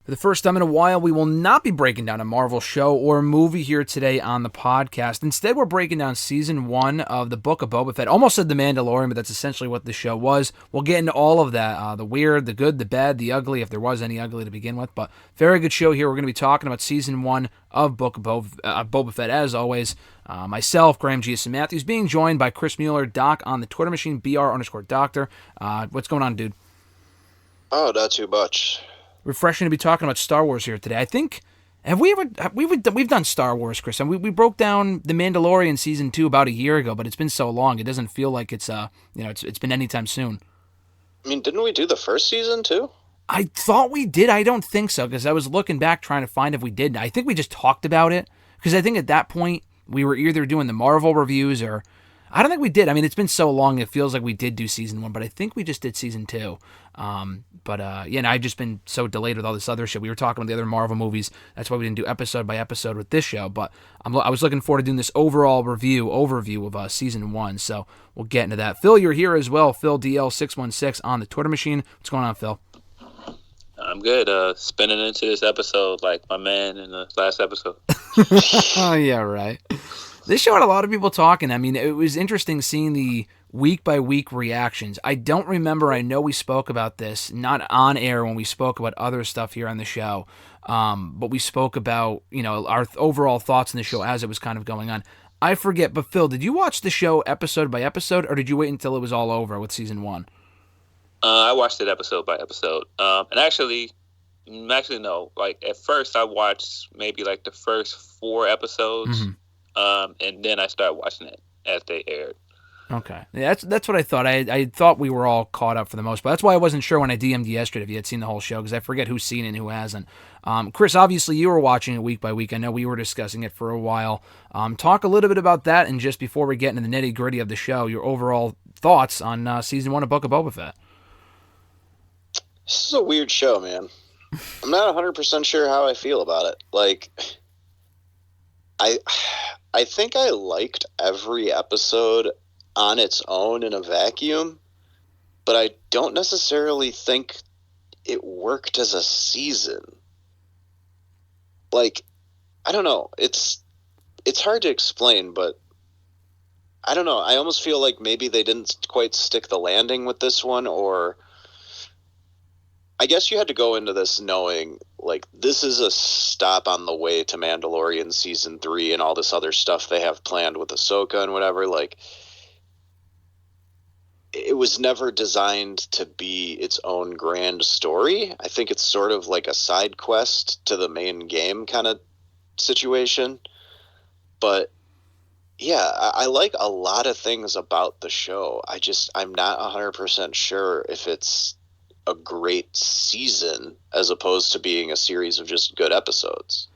For the first time in a while, we will not be breaking down a Marvel show or movie here today on the podcast. Instead, we're breaking down Season 1 of the Book of Boba Fett. Almost said The Mandalorian, but that's essentially what the show was. We'll get into all of that, the weird, the good, the bad, the ugly, if there was any ugly to begin with. But very good show here. We're going to be talking about Season 1 of Book of Boba Fett, as always. Myself, Graham Giason Matthews, being joined by Chris Muller, Doc, on the Twitter machine, BR_Doctor. What's going on, dude? Oh, not too much. Refreshing to be talking about Star Wars here today. I think we've done Star Wars, Chris, and we broke down The Mandalorian season 2 about a year ago, but it's been so long it doesn't feel like it's been anytime soon. I mean, didn't we do the first season too? I thought we did. I don't think so, because I was looking back trying to find if we did. I think we just talked about it, because I think at that point we were either doing the Marvel reviews or I don't think we did. I mean, it's been so long it feels like we did do season 1, but I think we just did season 2. I've just been so delayed with all this other shit. We were talking about the other Marvel movies. That's why we didn't do episode by episode with this show. But I was looking forward to doing this overview of season 1. So we'll get into that. Phil, you're here as well. Phil DL616 on the Twitter machine. What's going on, Phil? I'm good. Spinning into this episode like my man in the last episode. Oh, yeah, right. This show had a lot of people talking. I mean, it was interesting seeing the week-by-week reactions. I don't remember. I know we spoke about this, not on air when we spoke about other stuff here on the show, but we spoke about, our overall thoughts on the show as it was kind of going on. I forget, but Phil, did you watch the show episode by episode, or did you wait until it was all over with season 1? I watched it episode by episode. And actually, no. Like, at first, I watched maybe, like, the first 4 episodes, and then I started watching it as they aired. Okay. Yeah, that's what I thought. I thought we were all caught up for the most part. That's why I wasn't sure when I DM'd you yesterday if you had seen the whole show, because I forget who's seen it and who hasn't. Chris, obviously you were watching it week by week. I know we were discussing it for a while. Talk a little bit about that, and just before we get into the nitty-gritty of the show, your overall thoughts on Season 1 of Book of Boba Fett. This is a weird show, man. I'm not 100% sure how I feel about it. Like, I think I liked every episode on its own in a vacuum, but I don't necessarily think it worked as a season. Like, I don't know. It's hard to explain, but I don't know. I almost feel like maybe they didn't quite stick the landing with this one, or I guess you had to go into this knowing, like, this is a stop on the way to Mandalorian Season 3 and all this other stuff they have planned with Ahsoka and whatever. Like, it was never designed to be its own grand story. I think it's sort of like a side quest to the main game kind of situation. But yeah, I like a lot of things about the show. I'm not 100% sure if it's a great season as opposed to being a series of just good episodes.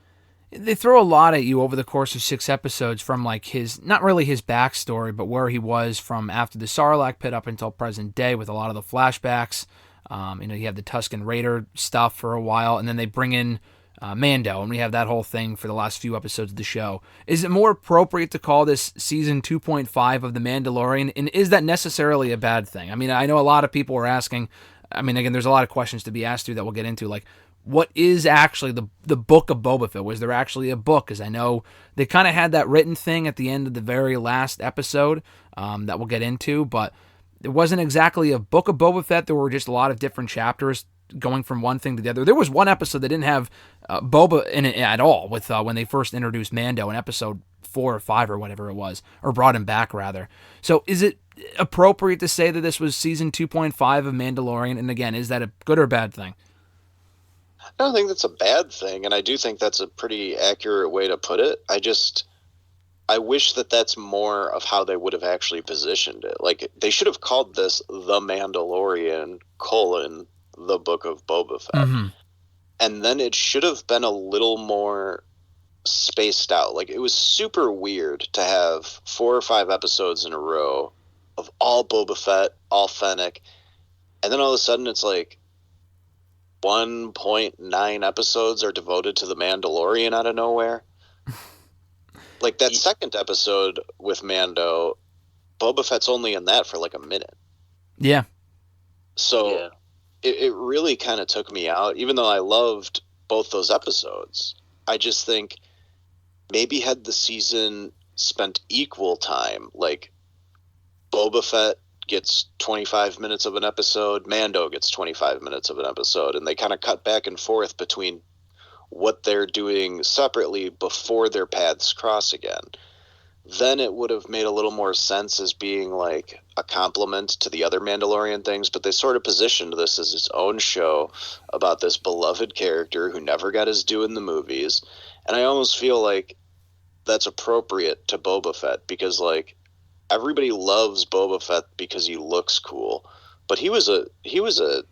They throw a lot at you over the course of 6 episodes from, like, not really his backstory, but where he was from after the Sarlacc pit up until present day with a lot of the flashbacks. You have the Tusken Raider stuff for a while, and then they bring in Mando, and we have that whole thing for the last few episodes of the show. Is it more appropriate to call this season 2.5 of The Mandalorian, and is that necessarily a bad thing? I mean, I know a lot of people were asking, again, there's a lot of questions to be asked through that we'll get into, like, what is actually the Book of Boba Fett? Was there actually a book? Because I know they kind of had that written thing at the end of the very last episode that we'll get into, but it wasn't exactly a Book of Boba Fett. There were just a lot of different chapters going from one thing to the other. There was one episode that didn't have Boba in it at all, with when they first introduced Mando in episode 4 or 5 or whatever it was, or brought him back rather. So is it appropriate to say that this was season 2.5 of Mandalorian? And again, is that a good or bad thing? I don't think that's a bad thing, and I do think that's a pretty accurate way to put it. I wish that that's more of how they would have actually positioned it. Like, they should have called this The Mandalorian, The Book of Boba Fett. Mm-hmm. And then it should have been a little more spaced out. Like, it was super weird to have 4 or 5 episodes in a row of all Boba Fett, all Fennec, and then all of a sudden it's like 1.9 episodes are devoted to the Mandalorian out of nowhere. Like, that second episode with Mando, Boba Fett's only in that for like a minute. Yeah. So it really kind of took me out, even though I loved both those episodes. I just think maybe had the season spent equal time, like Boba Fett gets 25 minutes of an episode, Mando gets 25 minutes of an episode, and they kind of cut back and forth between what they're doing separately before their paths cross again. Then it would have made a little more sense as being like a complement to the other Mandalorian things, but they sort of positioned this as its own show about this beloved character who never got his due in the movies. And I almost feel like that's appropriate to Boba Fett, because like everybody loves Boba Fett because he looks cool, but he was a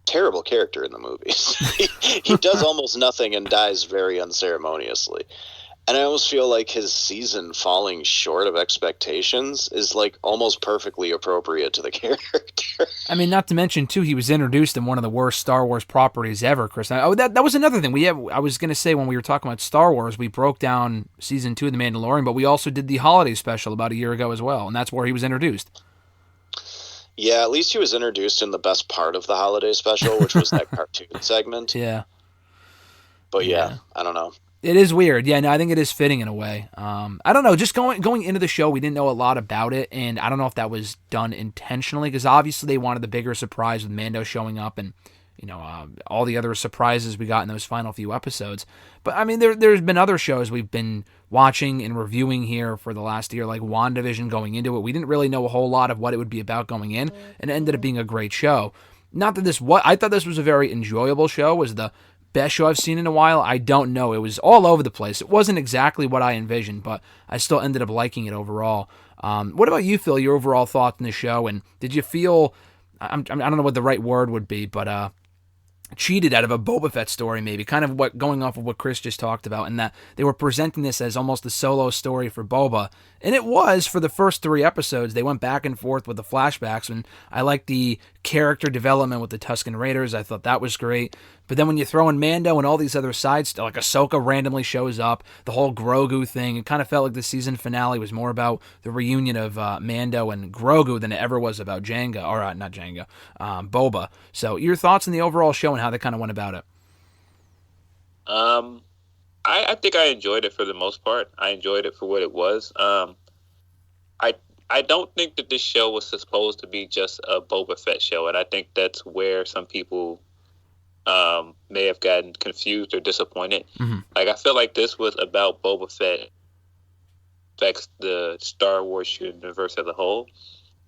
terrible character in the movies. he does almost nothing and dies very unceremoniously. And I almost feel like his season falling short of expectations is like almost perfectly appropriate to the character. I mean, not to mention too, he was introduced in one of the worst Star Wars properties ever, Chris. Oh, that was another thing. I was going to say, when we were talking about Star Wars, we broke down season 2 of The Mandalorian, but we also did the holiday special about a year ago as well, and that's where he was introduced. Yeah, at least he was introduced in the best part of the holiday special, which was that cartoon segment. Yeah. But yeah, I don't know. It is weird. Yeah, no, I think it is fitting in a way. I don't know. Just going into the show, we didn't know a lot about it, and I don't know if that was done intentionally, because obviously they wanted the bigger surprise with Mando showing up and, all the other surprises we got in those final few episodes. But, I mean, there's been other shows we've been watching and reviewing here for the last year, like WandaVision going into it. We didn't really know a whole lot of what it would be about going in, and it ended up being a great show. Not that I thought this was a very enjoyable show. Was the best show I've seen in a while? I don't know. It was all over the place. It wasn't exactly what I envisioned, but I still ended up liking it overall. What about you, Phil? Your overall thoughts on the show, and did you feel, I don't know what the right word would be, but cheated out of a Boba Fett story, maybe, kind of going off of what Chris just talked about, and that they were presenting this as almost a solo story for Boba, and it was for the first 3 episodes. They went back and forth with the flashbacks, and I liked the character development with the Tusken Raiders. I thought that was great. But then when you throw in Mando and all these other sides, like Ahsoka randomly shows up, the whole Grogu thing, it kind of felt like the season finale was more about the reunion of Mando and Grogu than it ever was about Boba. So your thoughts on the overall show and how they kind of went about it? I think I enjoyed it for the most part. I enjoyed it for what it was. I don't think that this show was supposed to be just a Boba Fett show, and I think that's where some people may have gotten confused or disappointed. Mm-hmm. Like, I feel like this was about Boba Fett affects the Star Wars universe as a whole,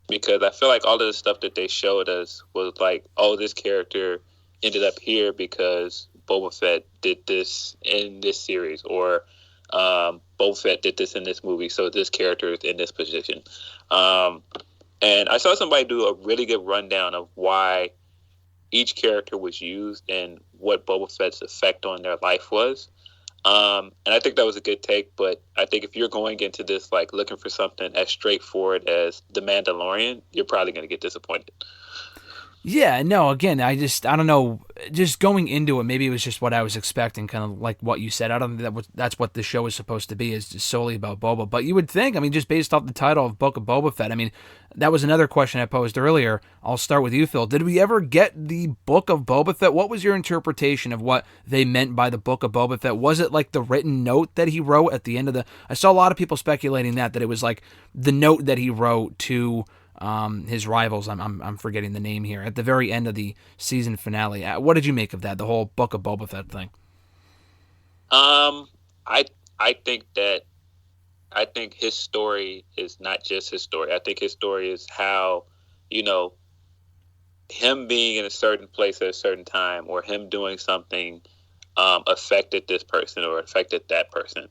because I feel like all of the stuff that they showed us was like, oh, this character ended up here because Boba Fett did this in this series, or Boba Fett did this in this movie, so this character is in this position. And I saw somebody do a really good rundown of why each character was used and what Boba Fett's effect on their life was. And I think that was a good take, but I think if you're going into this like looking for something as straightforward as The Mandalorian, you're probably going to get disappointed. Yeah, no, again, I don't know, just going into it, maybe it was just what I was expecting, kind of like what you said. I don't think that's what the show is supposed to be, is just solely about Boba. But you would think, I mean, just based off the title of Book of Boba Fett, I mean, that was another question I posed earlier. I'll start with you, Phil. Did we ever get the Book of Boba Fett? What was your interpretation of what they meant by the Book of Boba Fett? Was it like the written note that he wrote at the end of I saw a lot of people speculating that it was like the note that he wrote to his rivals. I'm forgetting the name here, at the very end of the season finale. What did you make of that, the whole Book of Boba Fett thing? I think his story is not just his story. I think his story is how, him being in a certain place at a certain time, or him doing something affected this person or affected that person.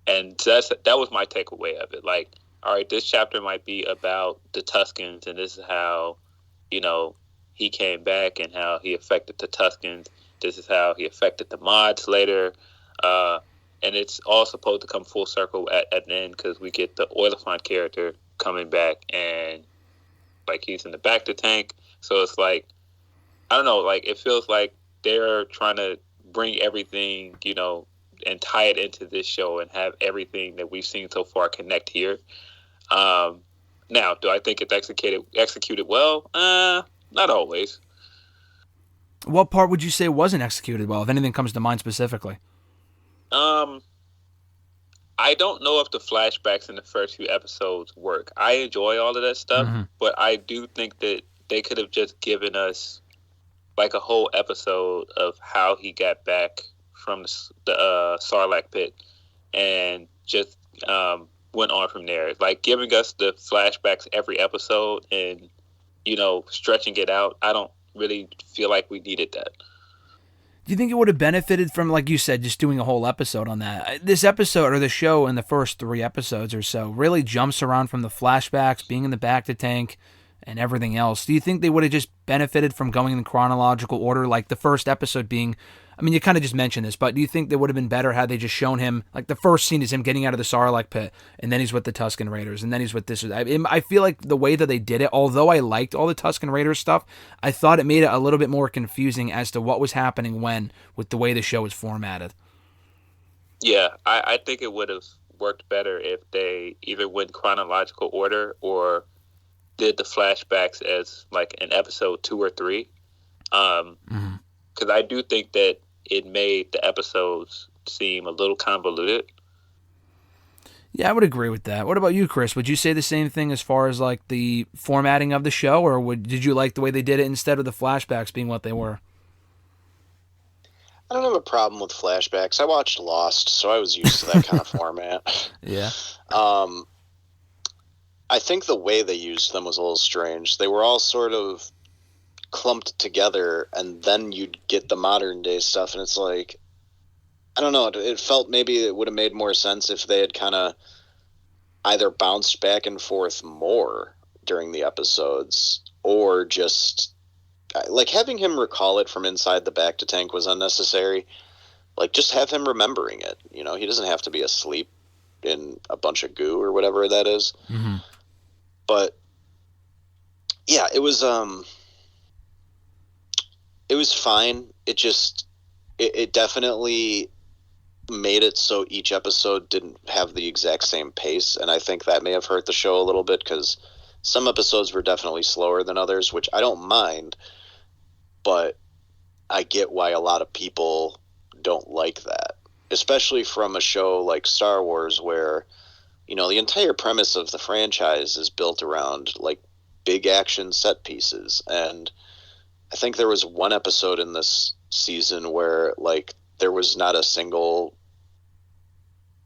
And that was my takeaway of it. Like, all right, this chapter might be about the Tuskens, and this is how, he came back and how he affected the Tuskens. This is how he affected the mods later. And it's all supposed to come full circle at the end, because we get the Oliphant character coming back, and like he's in the back of the tank. So it's like, I don't know, like it feels like they're trying to bring everything, and tie it into this show and have everything that we've seen so far connect here. Now, do I think it's executed well? Not always. What part would you say wasn't executed well, if anything comes to mind specifically? I don't know if the flashbacks in the first few episodes work. I enjoy all of that stuff, but I do think that they could have just given us like a whole episode of how he got back from the Sarlacc pit and just went on from there. Like giving us the flashbacks every episode and, stretching it out. I don't really feel like we needed that. Do you think it would have benefited from, like you said, just doing a whole episode on that? This episode, or the show in the first 3 episodes or so, really jumps around from the flashbacks, being in the back to tank, and everything else. Do you think they would have just benefited from going in chronological order, like the first episode being... I mean, you kind of just mentioned this, but do you think they would have been better had they just shown him, like the first scene is him getting out of the Sarlacc pit, and then he's with the Tusken Raiders, and then he's with this. I feel like the way that they did it, although I liked all the Tusken Raiders stuff, I thought it made it a little bit more confusing as to what was happening when, with the way the show was formatted. Yeah, I think it would have worked better if they either went chronological order or did the flashbacks as like an episode 2 or 3. Because I do think that it made the episodes seem a little convoluted. Yeah, I would agree with that. What about you, Chris? Would you say the same thing as far as like the formatting of the show, or did you like the way they did it instead of the flashbacks being what they were? I don't have a problem with flashbacks. I watched Lost, so I was used to that kind of format. Yeah. I think the way they used them was a little strange. They were all sort of clumped together, and then you'd get the modern day stuff, and it's like, I don't know, it felt maybe it would have made more sense if they had kind of either bounced back and forth more during the episodes, or just like having him recall it from inside the back to tank was unnecessary. Like, just have him remembering it. He doesn't have to be asleep in a bunch of goo or whatever that is. But yeah, it was fine. It definitely made it so each episode didn't have the exact same pace, and I think that may have hurt the show a little bit, because some episodes were definitely slower than others, which I don't mind, but I get why a lot of people don't like that, especially from a show like Star Wars, where the entire premise of the franchise is built around like big action set pieces. And I think there was one episode in this season where like there was not a single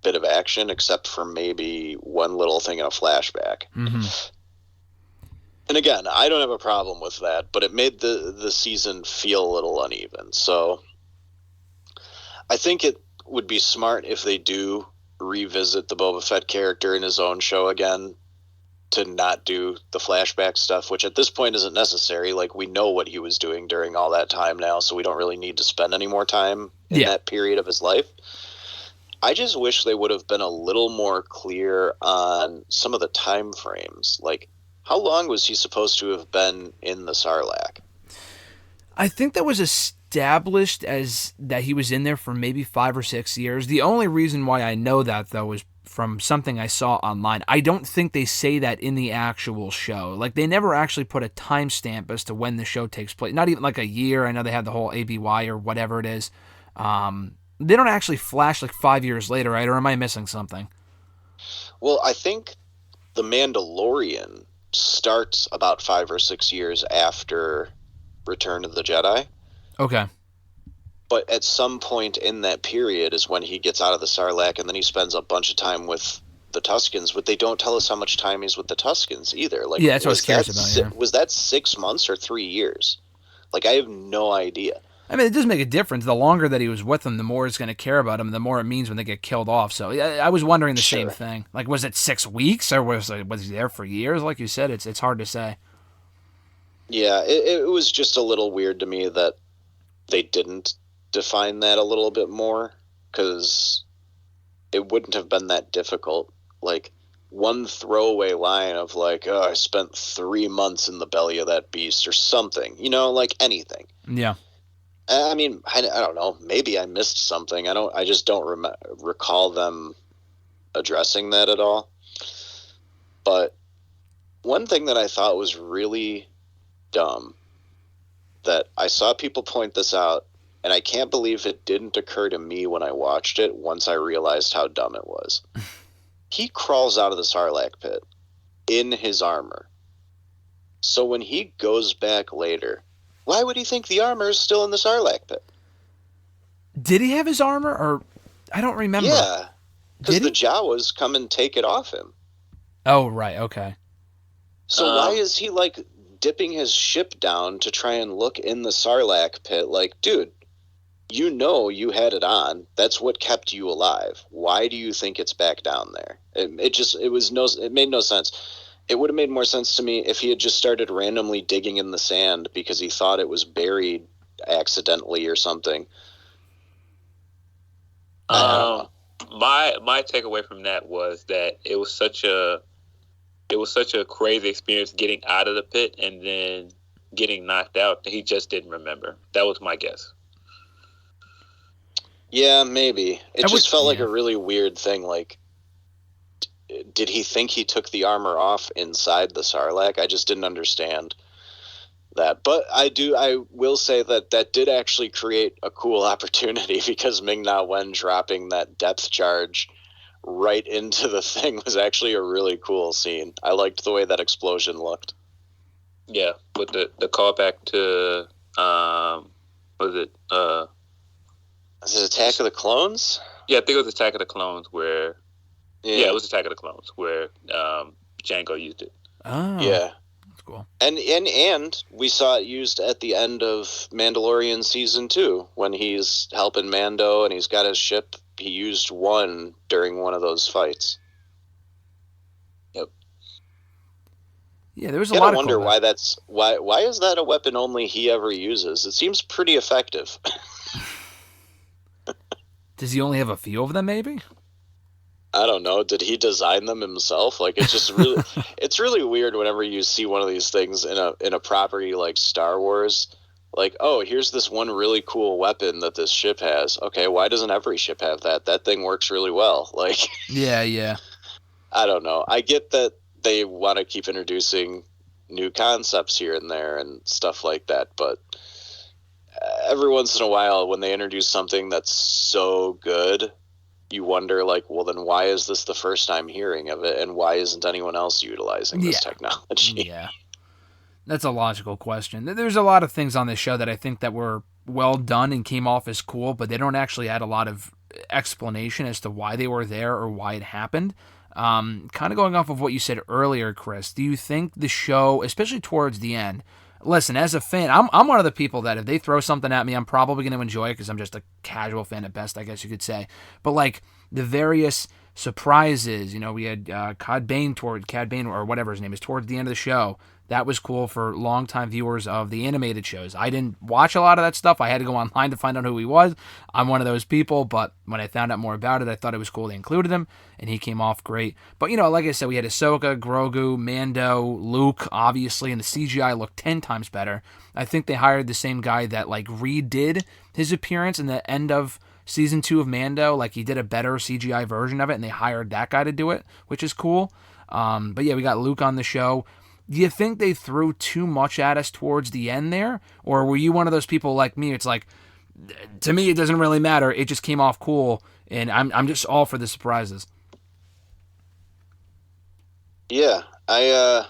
bit of action except for maybe one little thing in a flashback. And again, I don't have a problem with that, but it made the season feel a little uneven. So I think it would be smart if they do revisit the Boba Fett character in his own show again, to not do the flashback stuff, which at this point isn't necessary. Like, we know what he was doing during all that time now, so we don't really need to spend any more time in that period of his life. I just wish they would have been a little more clear on some of the time frames. Like, how long was he supposed to have been in the Sarlacc? I think that was established as that he was in there for maybe 5 or 6 years. The only reason why I know that, though, is from something I saw online. I don't think they say that in the actual show. Like, they never actually put a timestamp as to when the show takes place. Not even like a year. I know they have the whole ABY or whatever it is. They don't actually flash like 5 years later, right? Or am I missing something? Well, I think The Mandalorian starts about 5 or 6 years after Return of the Jedi. Okay. But at some point in that period is when he gets out of the Sarlacc, and then he spends a bunch of time with the Tuskens, but they don't tell us how much time he's with the Tuskens either. Like, yeah, that's what I was curious about. Was that 6 months or 3 years? Like, I have no idea. I mean, it does make a difference. The longer that he was with them, the more he's going to care about him, the more it means when they get killed off. So I was wondering the same thing. Like, was it 6 weeks, or was he there for years? Like you said, it's hard to say. Yeah, it was just a little weird to me that they didn't define that a little bit more, because it wouldn't have been that difficult. Like, one throwaway line of like, oh, I spent 3 months in the belly of that beast or something, like anything. Yeah. I mean, I don't know, maybe I missed something. I just don't recall them addressing that at all. But one thing that I thought was really dumb that I saw people point this out, and I can't believe it didn't occur to me when I watched it once I realized how dumb it was. He crawls out of the Sarlacc pit in his armor. So when he goes back later, why would he think the armor is still in the Sarlacc pit? Did he have his armor, or I don't remember. Yeah, because the Jawas come and take it off him. Oh, right, okay. So why is he, like, dipping his ship down to try and look in the Sarlacc pit? Like, dude, you know you had it on. That's what kept you alive. Why do you think it's back down there? It made no sense. It would have made more sense to me if he had just started randomly digging in the sand because he thought it was buried accidentally or something. My takeaway from that was that it was such a crazy experience getting out of the pit and then getting knocked out that he just didn't remember. That was my guess. Yeah, maybe. It just felt like a really weird thing. Like, did he think he took the armor off inside the Sarlacc? I just didn't understand that. But I will say that did actually create a cool opportunity, because Ming-Na Wen dropping that depth charge right into the thing was actually a really cool scene. I liked the way that explosion looked. Yeah, with the callback to Is it Attack of the Clones? Yeah, I think it was Attack of the Clones where it was Attack of the Clones where Django used it. Oh. Yeah. That's cool. And we saw it used at the end of Mandalorian Season 2 when he's helping Mando and he's got his ship. He used one during one of those fights. Yep. Yeah, there was a lot of wonder why that's why is that a weapon only he ever uses? It seems pretty effective. Does he only have a few of them, maybe? I don't know. Did he design them himself? Like, it's just really, it's really weird whenever you see one of these things in a property like Star Wars. Like, oh, here's this one really cool weapon that this ship has. Okay, why doesn't every ship have that? That thing works really well. Like, yeah. I don't know. I get that they want to keep introducing new concepts here and there and stuff like that, but every once in a while when they introduce something that's so good, you wonder, like, well, then why is this the first time hearing of it, and why isn't anyone else utilizing this technology? Yeah, that's a logical question. There's a lot of things on this show that I think that were well done and came off as cool, but they don't actually add a lot of explanation as to why they were there or why it happened. Kind of going off of what you said earlier, Chris, do you think the show, especially towards the end, listen, as a fan, I'm one of the people that if they throw something at me, I'm probably going to enjoy it because I'm just a casual fan at best, I guess you could say. But like the various surprises, we had Cad Bane, or whatever his name is, towards the end of the show. That was cool for longtime viewers of the animated shows. I didn't watch a lot of that stuff. I had to go online to find out who he was. I'm one of those people, but when I found out more about it, I thought it was cool they included him, and he came off great. But, like I said, we had Ahsoka, Grogu, Mando, Luke, obviously, and the CGI looked 10 times better. I think they hired the same guy that, redid his appearance in the end of Season 2 of Mando. Like, he did a better CGI version of it, and they hired that guy to do it, which is cool. But, yeah, we got Luke on the show. Do you think they threw too much at us towards the end there? Or were you one of those people like me? It's like, to me, it doesn't really matter. It just came off cool, and I'm just all for the surprises. Yeah, I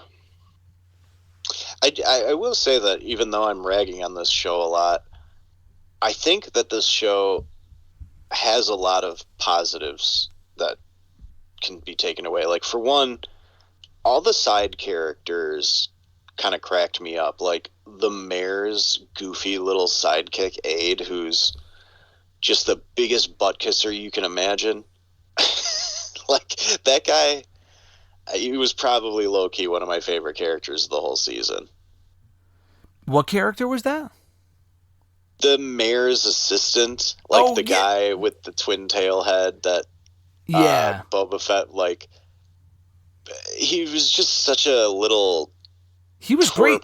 will say that even though I'm ragging on this show a lot, I think that this show has a lot of positives that can be taken away. Like, for one, all the side characters kind of cracked me up. Like the mayor's goofy little sidekick Aide, who's just the biggest butt kisser you can imagine. Like that guy, he was probably low-key one of my favorite characters of the whole season. What character was that? The mayor's assistant, guy with the twin tail head that Boba Fett, like, he was just such a little... He was great.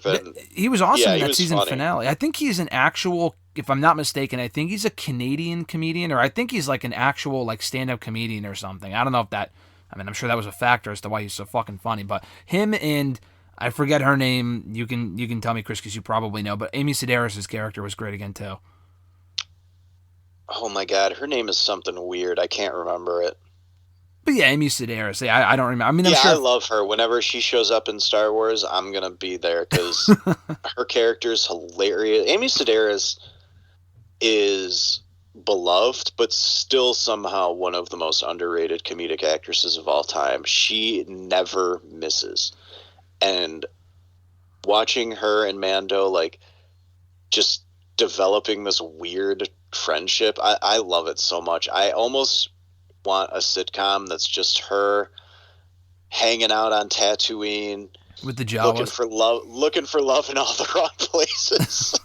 He was awesome in that season funny. Finale. I think he's an actual, if I'm not mistaken, I think he's a Canadian comedian, or I think he's like an actual stand-up comedian or something. I don't know if that... I'm sure that was a factor as to why he's so fucking funny. But him and I forget her name. You can tell me, Chris, because you probably know. But Amy Sedaris' character was great again too. Oh my God, her name is something weird. I can't remember it. But yeah, Amy Sedaris. I don't remember. I mean, I'm Yeah, sure. I love her. Whenever she shows up in Star Wars, I'm gonna be there because her character is hilarious. Amy Sedaris is beloved, but still somehow one of the most underrated comedic actresses of all time. She never misses. And watching her and Mando, like, just developing this weird friendship, I love it so much. I almost want a sitcom that's just her hanging out on Tatooine with the Jawas, looking for love in all the wrong places.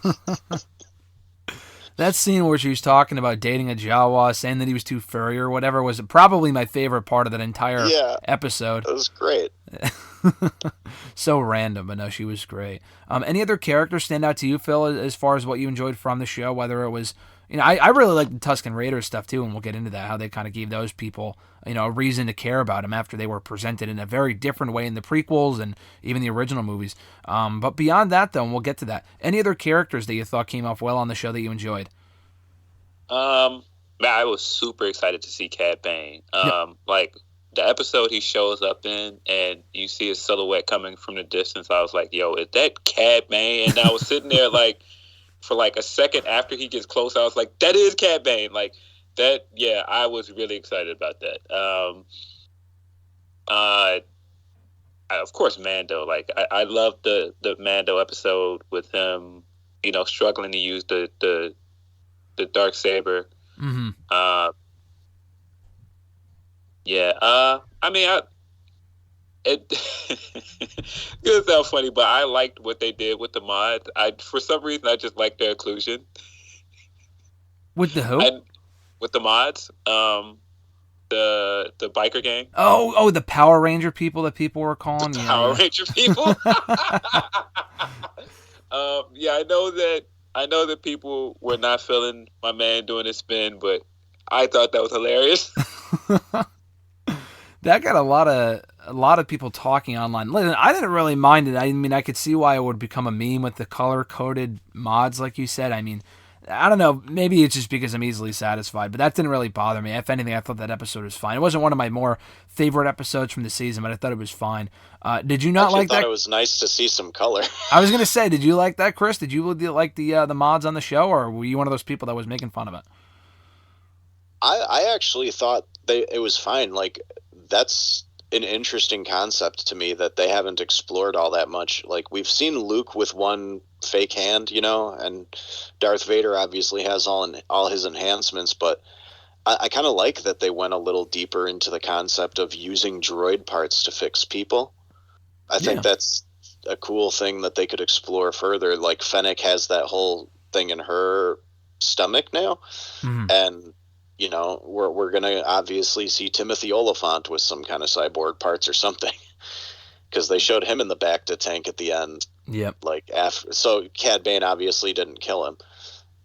That scene where she was talking about dating a Jawa, saying that he was too furry or whatever, was probably my favorite part of that entire episode. It was great. So random, but no, she was great. Any other characters stand out to you, Phil, as far as what you enjoyed from the show? Whether it was, I really like the Tusken Raiders stuff too, and we'll get into that, how they kind of gave those people, a reason to care about them after they were presented in a very different way in the prequels and even the original movies. But beyond that, though, and we'll get to that, any other characters that you thought came off well on the show that you enjoyed? I was super excited to see Cad Bane. Like, the episode he shows up in and you see his silhouette coming from the distance, I was like, yo, is that Cad Bane? And I was sitting there for a second after he gets close, I was like, that is Cad Bane. Like, that, yeah, I was really excited about that. Of course, Mando. Like, I love the Mando episode with him, struggling to use the dark saber. Mm-hmm. It it sounds funny, but I liked what they did with the mods. For some reason, I just liked their inclusion. With the who? With the mods, the biker gang. Oh, the Power Ranger people that people were calling. The Power Ranger people. I know that people were not feeling my man doing his spin, but I thought that was hilarious. That got a lot of people talking online. Listen, I didn't really mind it. I mean, I could see why it would become a meme with the color-coded mods, like you said. I mean, I don't know. Maybe it's just because I'm easily satisfied, but that didn't really bother me. If anything, I thought that episode was fine. It wasn't one of my more favorite episodes from the season, but I thought it was fine. Did you not like that? I thought it was nice to see some color. I was going to say, did you like that, Chris? Did you like the mods on the show, or were you one of those people that was making fun of it? I actually thought it was fine. Like, that's an interesting concept to me that they haven't explored all that much. Like, we've seen Luke with one fake hand, and Darth Vader obviously has all his enhancements, but I kind of like that they went a little deeper into the concept of using droid parts to fix people. I think that's a cool thing that they could explore further. Like, Fennec has that whole thing in her stomach now, and we're going to obviously see Timothy Oliphant with some kind of cyborg parts or something, because they showed him in the back to tank at the end. Yep. So Cad Bane obviously didn't kill him.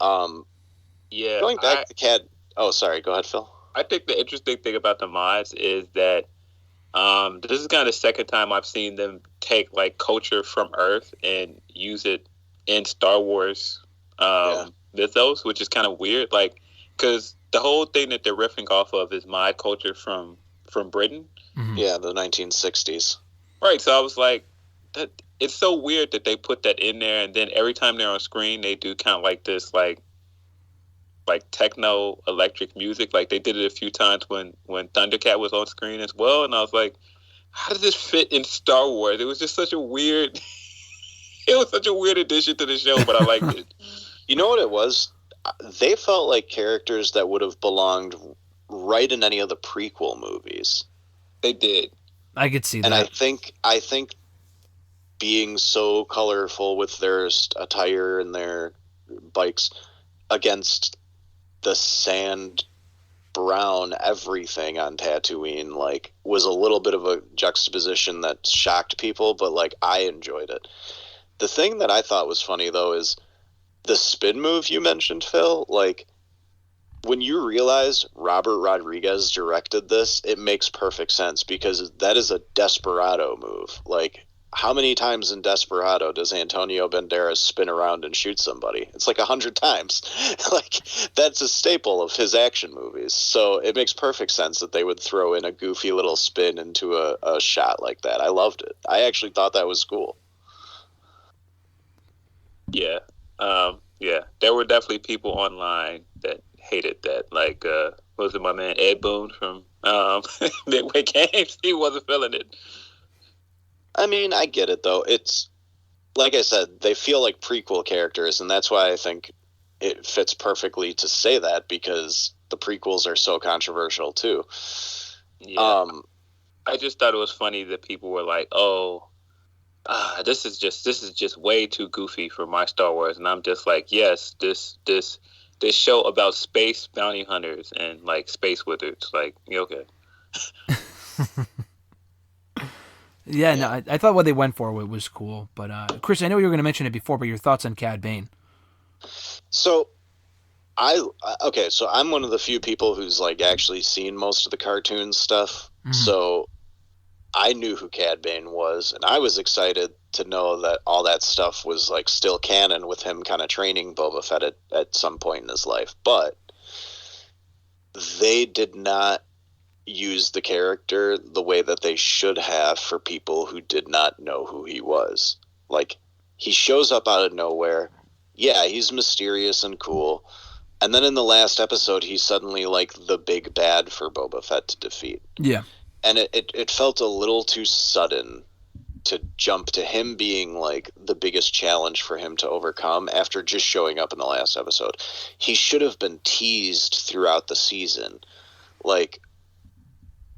Going back to Cad. Oh, sorry. Go ahead, Phil. I think the interesting thing about the mods is that this is kind of the second time I've seen them take culture from Earth and use it in Star Wars mythos, which is kind of weird. Because the whole thing that they're riffing off of is mod culture from Britain. Mm-hmm. Yeah, the 1960s. Right, so I was like, that it's so weird that they put that in there, and then every time they're on screen, they do kind of this techno electric music. Like, they did it a few times when Thundercat was on screen as well, and I was like, how does this fit in Star Wars? It was just such a weird addition to the show, but I liked it. You know what it was? They felt like characters that would have belonged right in any of the prequel movies. They did. I could see that. And I think being so colorful with their attire and their bikes against the sand brown everything on Tatooine was a little bit of a juxtaposition that shocked people, but I enjoyed it. The thing that I thought was funny though is the spin move you mentioned, Phil. When you realize Robert Rodriguez directed this, it makes perfect sense, because that is a desperado move. how many times in Desperado does Antonio Banderas spin around and shoot somebody? It's like 100 times. Like, that's a staple of his action movies. So it makes perfect sense that they would throw in a goofy little spin into a shot like that. I loved it. I actually thought that was cool. Yeah. Yeah. There were definitely people online that hated that. Like, was it my man Ed Boon from Midway Games? He wasn't feeling it. I mean, I get it, though. It's, like I said, they feel like prequel characters, and that's why I think it fits perfectly to say that, because the prequels are so controversial, too. Yeah. I just thought it was funny that people were like, "Oh, this is just way too goofy for my Star Wars," and I'm just like, "Yes, this show about space bounty hunters and like space wizards, like, okay." Yeah, no, I thought what they went for was cool. But Chris, I know you were going to mention it before, but your thoughts on Cad Bane? So, so I'm one of the few people who's like actually seen most of the cartoon stuff. Mm-hmm. So I knew who Cad Bane was, and I was excited to know that all that stuff was like still canon with him kind of training Boba Fett at some point in his life. But they did not use the character the way that they should have for people who did not know who he was. Like, he shows up out of nowhere. Yeah, he's mysterious and cool. And then in the last episode, he's suddenly like the big bad for Boba Fett to defeat. Yeah. And it felt a little too sudden to jump to him being like the biggest challenge for him to overcome after just showing up in the last episode. He should have been teased throughout the season. Like,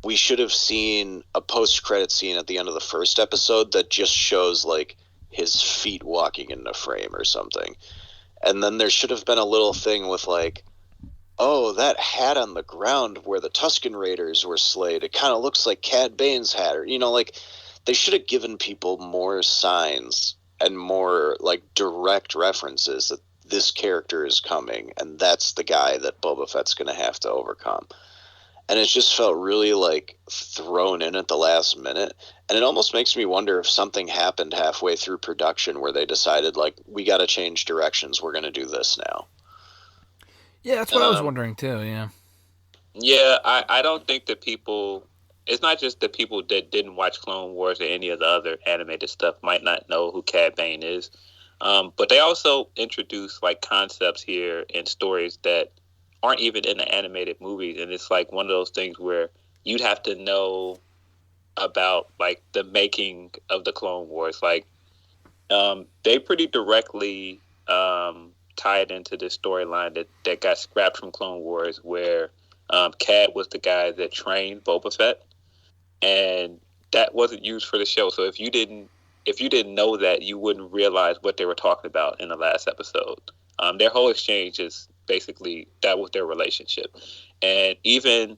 we should have seen a post-credit scene at the end of the first episode that just shows like his feet walking into frame or something. And then there should have been a little thing with like, oh, that hat on the ground where the Tusken Raiders were slayed, it kind of looks like Cad Bane's hat. Or, like, they should have given people more signs and more like direct references that this character is coming and that's the guy that Boba Fett's going to have to overcome. And it just felt really like thrown in at the last minute. And it almost makes me wonder if something happened halfway through production where they decided like, we got to change directions. We're going to do this now. Yeah, that's what I was wondering too. Yeah. Yeah, I don't think that people, it's not just that people that didn't watch Clone Wars or any of the other animated stuff might not know who Cad Bane is. But they also introduce like concepts here and stories that aren't even in the animated movies, and it's like one of those things where you'd have to know about like the making of the Clone Wars. Like, they pretty directly tied into this storyline that got scrapped from Clone Wars, where Cad was the guy that trained Boba Fett, and that wasn't used for the show. So if you didn't know that, you wouldn't realize what they were talking about in the last episode. Their whole exchange is basically that was their relationship. And even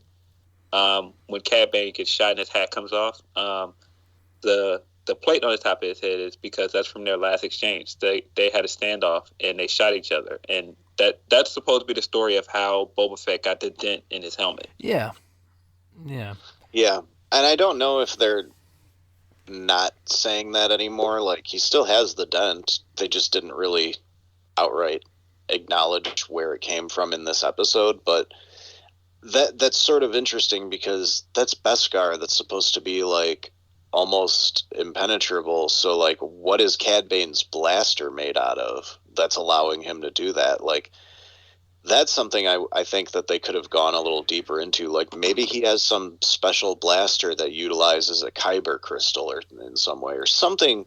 when Cad Bane gets shot and his hat comes off, the plate on the top of his head is because that's from their last exchange. They had a standoff and they shot each other, and that's supposed to be the story of how Boba Fett got the dent in his helmet. Yeah. And I don't know if they're not saying that anymore. Like, he still has the dent. They just didn't really outright acknowledge where it came from in this episode. But that's sort of interesting because that's Beskar. That's supposed to be like almost impenetrable. So like, what is Cad Bane's blaster made out of that's allowing him to do that? Like, that's something I think that they could have gone a little deeper into. Like, maybe he has some special blaster that utilizes a Kyber crystal or in some way, or something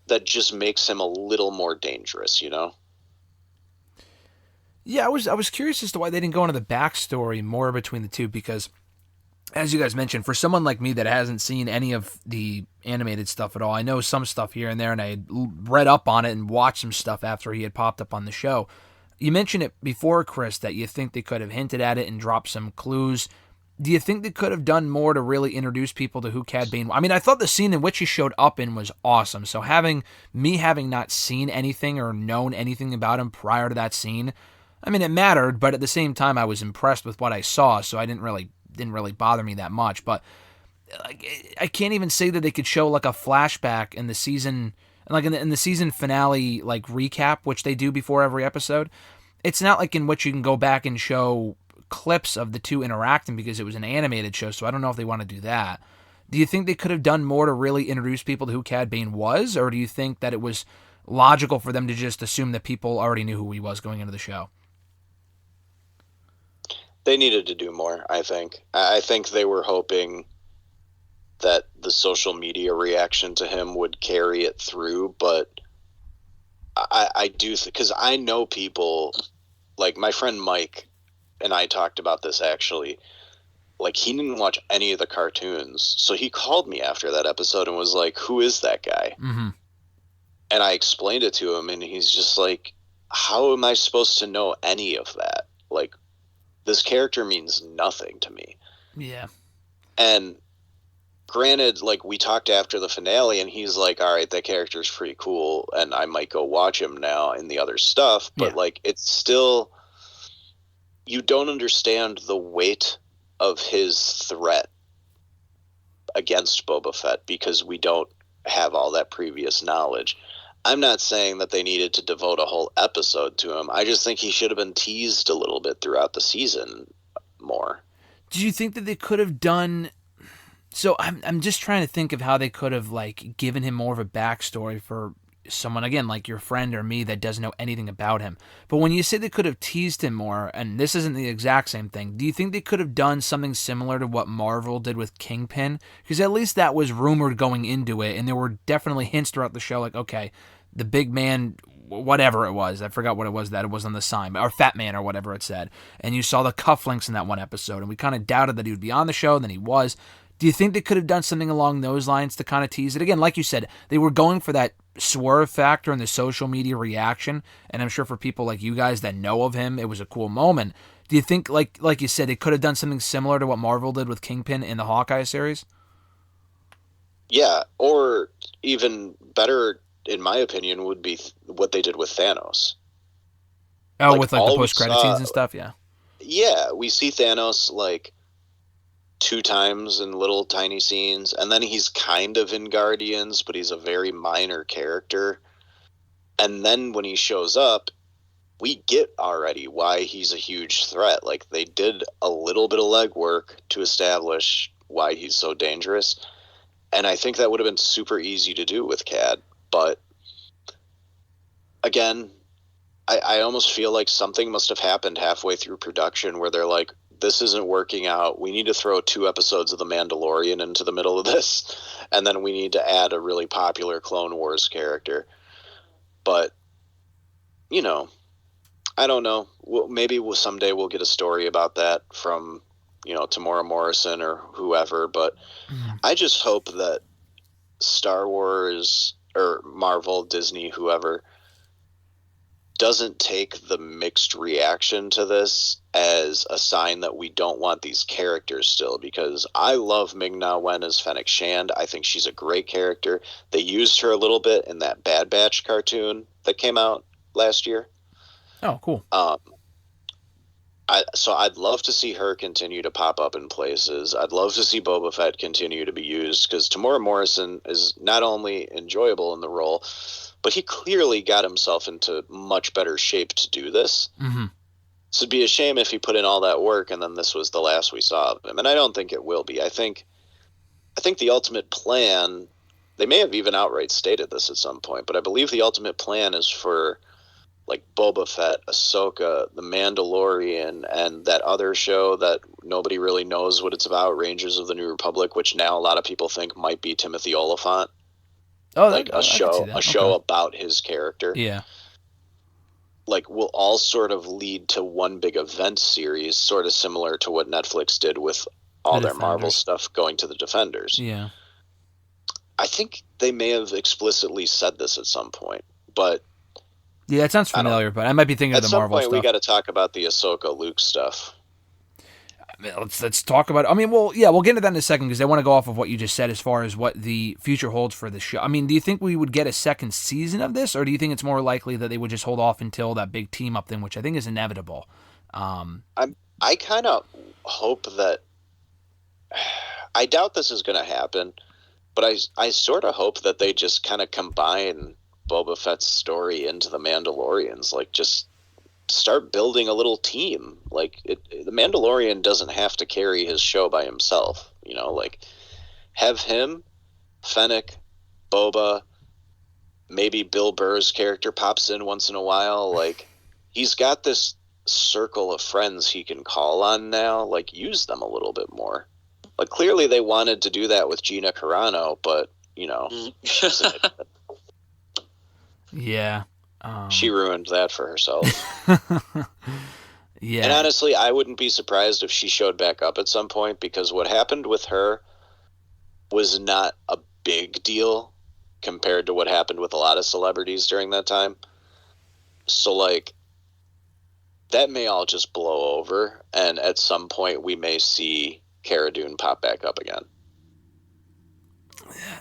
that just makes him a little more dangerous, Yeah, I was curious as to why they didn't go into the backstory more between the two, because, as you guys mentioned, for someone like me that hasn't seen any of the animated stuff at all, I know some stuff here and there, and I had read up on it and watched some stuff after he had popped up on the show. You mentioned it before, Chris, that you think they could have hinted at it and dropped some clues. Do you think they could have done more to really introduce people to who Cad Bane was? I mean, I thought the scene in which he showed up in was awesome. So having not seen anything or known anything about him prior to that scene, I mean, it mattered, but at the same time, I was impressed with what I saw, so I didn't really bother me that much. But like I can't even say that they could show like a flashback in the season, like in the season finale like recap, which they do before every episode. It's not like in which you can go back and show clips of the two interacting because it was an animated show. So I don't know if they want to do that. Do you think they could have done more to really introduce people to who Cad Bane was, or do you think that it was logical for them to just assume that people already knew who he was going into the show? They needed to do more, I think. I think they were hoping that the social media reaction to him would carry it through, but I do, because I know people, like my friend Mike and I talked about this actually. Like, he didn't watch any of the cartoons, so he called me after that episode and was like, who is that guy? Mm-hmm. And I explained it to him, and he's just like, how am I supposed to know any of that? Like, this character means nothing to me. Yeah. And granted, like, we talked after the finale, and he's like, all right, that character's pretty cool, and I might go watch him now in the other stuff, but, like, it's still, you don't understand the weight of his threat against Boba Fett because we don't have all that previous knowledge. I'm not saying that they needed to devote a whole episode to him. I just think he should have been teased a little bit throughout the season more. Do you think that they could have done... So I'm just trying to think of how they could have like given him more of a backstory for someone, again, like your friend or me that doesn't know anything about him. But when you say they could have teased him more, and this isn't the exact same thing, do you think they could have done something similar to what Marvel did with Kingpin? Because at least that was rumored going into it, and there were definitely hints throughout the show, like, okay, the big man, whatever it was, I forgot what it was that it was on the sign, or Fat Man or whatever it said, and you saw the cufflinks in that one episode, and we kind of doubted that he would be on the show, and then he was. Do you think they could have done something along those lines to kind of tease it? Again, like you said, they were going for that swerve factor and the social media reaction, and I'm sure for people like you guys that know of him, it was a cool moment. Do you think, like you said, they could have done something similar to what Marvel did with Kingpin in the Hawkeye series? Yeah, or even better, in my opinion, would be what they did with Thanos. Oh, like, with like the post-credit scenes and stuff, yeah. Yeah, we see Thanos like 2 times in little tiny scenes, and then he's kind of in Guardians, but he's a very minor character. And then when he shows up, we get already why he's a huge threat. Like, they did a little bit of legwork to establish why he's so dangerous, and I think that would have been super easy to do with Cad. But again, I almost feel like something must have happened halfway through production where they're like, this isn't working out. We need to throw 2 episodes of The Mandalorian into the middle of this, and then we need to add a really popular Clone Wars character. But, you know, I don't know. Maybe someday we'll get a story about that from, Tamora Morrison or whoever. But I just hope that Star Wars or Marvel, Disney, whoever, doesn't take the mixed reaction to this as a sign that we don't want these characters still, because I love Ming-Na Wen as Fennec Shand. I think she's a great character. They used her a little bit in that Bad Batch cartoon that came out last year. Oh, cool. So I'd love to see her continue to pop up in places. I'd love to see Boba Fett continue to be used, because Tamora Morrison is not only enjoyable in the role, but he clearly got himself into much better shape to do this. Mm-hmm. So it'd be a shame if he put in all that work and then this was the last we saw of him. And I don't think it will be. I think the ultimate plan, they may have even outright stated this at some point, but I believe the ultimate plan is for like Boba Fett, Ahsoka, The Mandalorian, and that other show that nobody really knows what it's about, Rangers of the New Republic, which now a lot of people think might be Timothy Olyphant. Oh, like a show about his character. Yeah. Like, will all sort of lead to one big event series, sort of similar to what Netflix did with all their Marvel stuff going to the Defenders. Yeah. I think they may have explicitly said this at some point, but yeah, it sounds familiar, but I might be thinking of the Marvel stuff. At some point, we got to talk about the Ahsoka Luke stuff. Let's talk about it. I mean, we'll get into that in a second, because I want to go off of what you just said as far as what the future holds for the show. I mean, do you think we would get a second season of this, or do you think it's more likely that they would just hold off until that big team up thing, which I think is inevitable? I kind of hope that I doubt this is going to happen, but I sort of hope that they just kind of combine Boba Fett's story into the Mandalorians. Like, just start building a little team. Like, the Mandalorian doesn't have to carry his show by himself. You know, like, have him, Fennec, Boba, maybe Bill Burr's character pops in once in a while. Like, he's got this circle of friends he can call on now. Like, use them a little bit more. Like, clearly they wanted to do that with Gina Carano, but, you know, she's an idiot. Yeah. She ruined that for herself. Yeah. And honestly, I wouldn't be surprised if she showed back up at some point, because what happened with her was not a big deal compared to what happened with a lot of celebrities during that time. So, like, that may all just blow over, and at some point we may see Cara Dune pop back up again.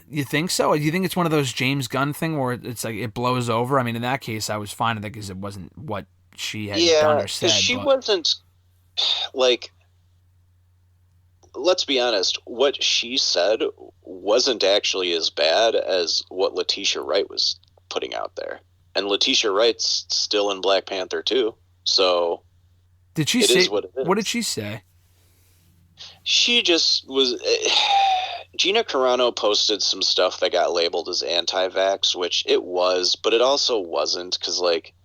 You think so? Do you think it's one of those James Gunn thing where it's like it blows over? I mean, in that case, I was fine with it because it wasn't what she had done or said. Yeah, because she wasn't, like, let's be honest, what she said wasn't actually as bad as what Letitia Wright was putting out there. And Letitia Wright's still in Black Panther too, so did she it say is what it is. What did she say? She just was... Gina Carano posted some stuff that got labeled as anti-vax, which it was, but it also wasn't, because, like,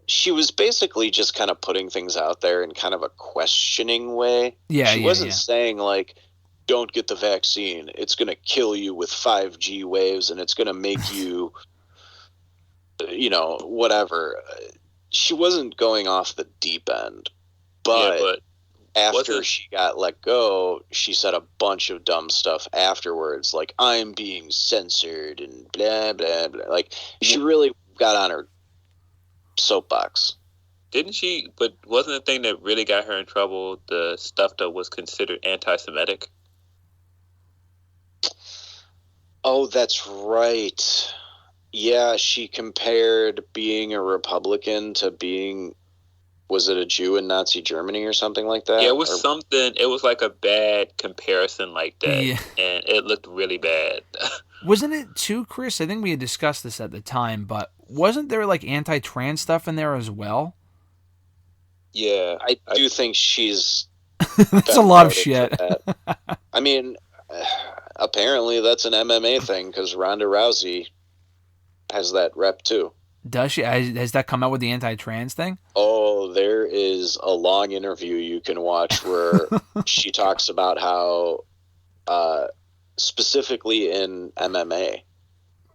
she was basically just kind of putting things out there in kind of a questioning way. She wasn't saying, like, don't get the vaccine, it's going to kill you with 5G waves, and it's going to make you, you know, whatever. She wasn't going off the deep end, but after she got let go, she said a bunch of dumb stuff afterwards, like, I'm being censored and blah, blah, blah. Like, she really got on her soapbox. Didn't she? But wasn't the thing that really got her in trouble the stuff that was considered anti-Semitic? Oh, that's right. Yeah, she compared being a Republican to being... Was it a Jew in Nazi Germany or something like that? Yeah, it was something. It was like a bad comparison like that, Yeah. and it looked really bad. Wasn't it too, Chris? I think we had discussed this at the time, but wasn't there like anti-trans stuff in there as well? Yeah, I do think she's... That's a lot of shit. I mean, apparently that's an MMA thing, because Ronda Rousey has that rep too. Does she? Has that come out with the anti-trans thing? Oh, there is a long interview you can watch where she talks about how, specifically in MMA,